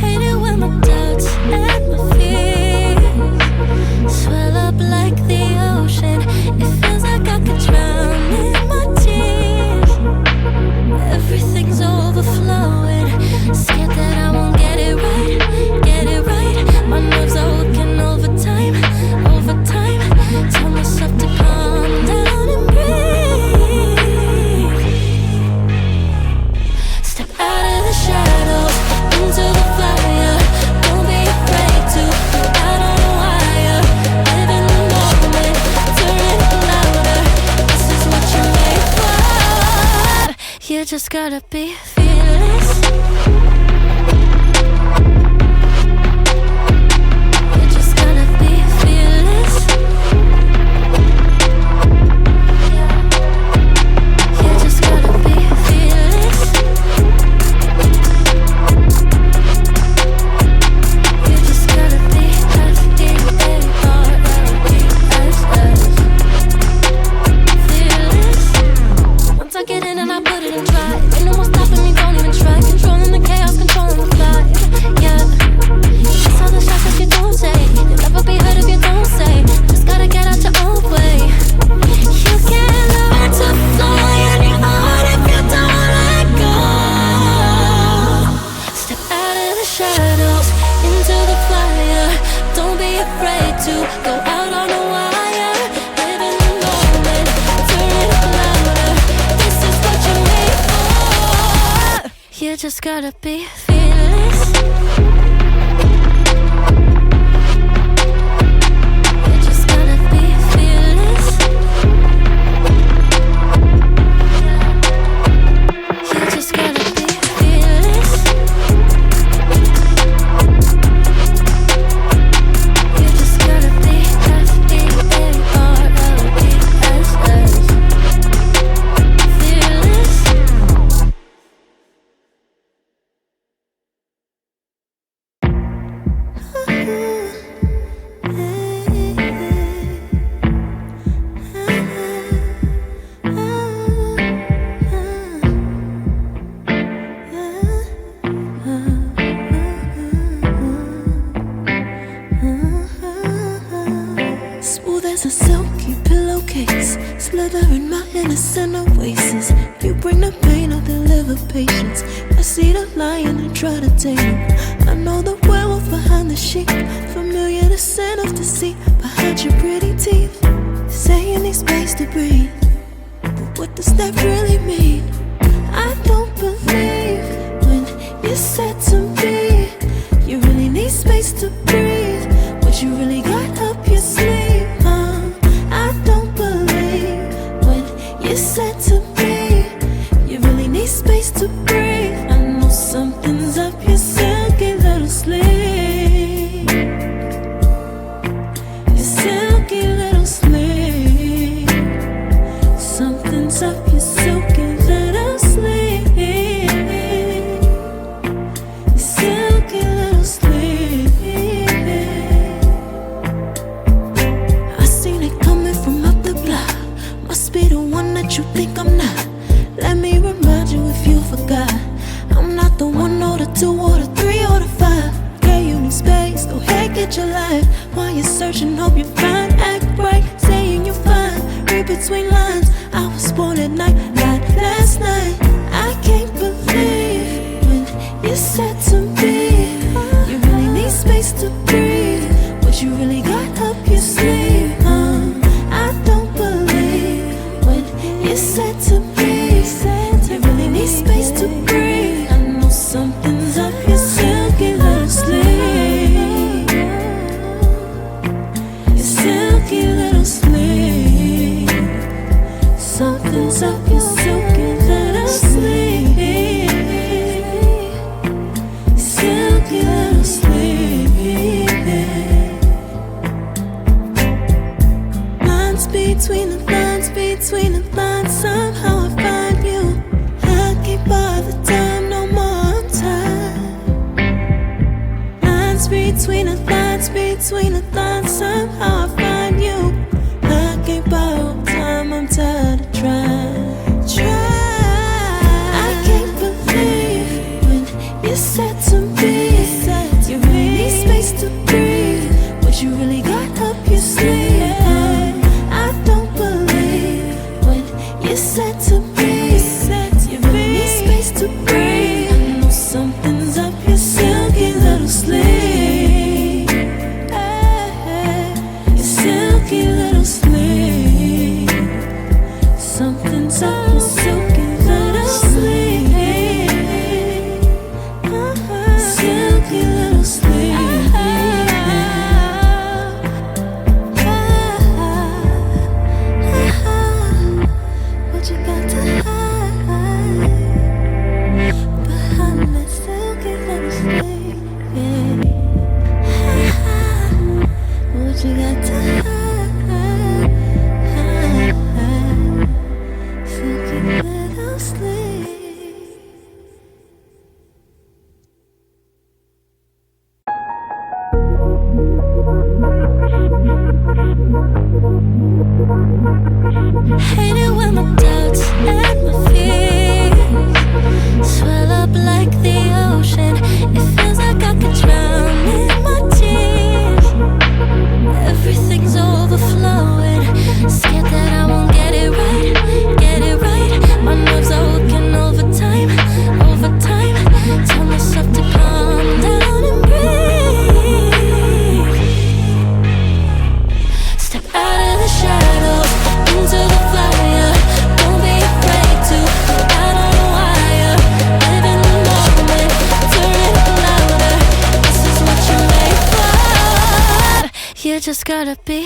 Hate it when my doubts and my fears swell up like the ocean. It feels like I could drown in my tears. Everything's overflowing. Scared that I won't get it right, get it right. My nerves are working overtime, overtime. Tell myself to calm down and breathe. Step out of the shadows into the fire. Don't be afraid to go out on a wire. Live in the moment, turn it louder. This is what you're made for. You just gotta be fearless. You just gotta be fearless. You just gotta be fearless. You just gotta be fearless. Once I get in and I put it in drive, ain't no more stopping me, don't even try. Controlling the chaos, controlling the vibe. Yeah, that's all the shots that you don't take. You'll never be heard if you don't say. Just gotta get out your own way. You can't learn to fly on your own if you don't let go. Step out of the shadows into the fire. Don't be afraid to go out on a wire. Live in the moment, turn it up louder. This is what you're made for. You just gotta be fearless. You just gotta be fearless. You just gotta be fearless. You just gotta be fearless. Smooth as a silky pillowcase, slither in my innocent oasis. You bring the pain, I deliver patience. I see the lion and try to tame him. I know the werewolf behind the sheep, familiar the scent of deceit behind your pretty teeth. Say you need space to breathe, but what does that really mean? I don't believe when you said to me you really need space to breathe. What you really got up your sleeve? I don't believe when you said to me you really need space to breathe. I know something's up your silky little sleeve. Your silky little sleeve. Something's up your silky little sleeve. Your silky little sleeve. I seen it coming from up the block. Must be the one that you think I'm not. Let me remind you if you forgot. I'm not the one or the two or the three or the five. Yeah, you need space, go ahead, get your life. While you're searching, hope you find. Act right, saying you're fine. Read between lines, I was born at night, not last night. I can't believe when you said to me you really need space to breathe. What you really got up your sleeve? I don't believe when you said to me you really need space to breathe. I know something's up your silky little sleeve. Your silky little sleeve. Something's up your silky little sleeve. Silky little sleeve. Lines between the lines, between the lines. Somehow I find you. I can't bother time no more time. Lines between the lines, between the lines. Somehow I find you. I can't borrow time. I'm tired of trying. sucking, silky little sleep. Silky little sleep. What you got to hide behind that silky little sleep? What you got to hide? Silky little sleep. Hate it when my doubts and my fears swell up like the ocean. It feels like I could drown in my tears. Everything's overflowing. Scared that I won't get it right, get it right. My nerves are working overtime, overtime. Tell myself to calm down and breathe. Step out of the shadows, into the fire. Don't be afraid to go out on a wire. Live in the moment, turn it louder. This is what you're made for. You just gotta be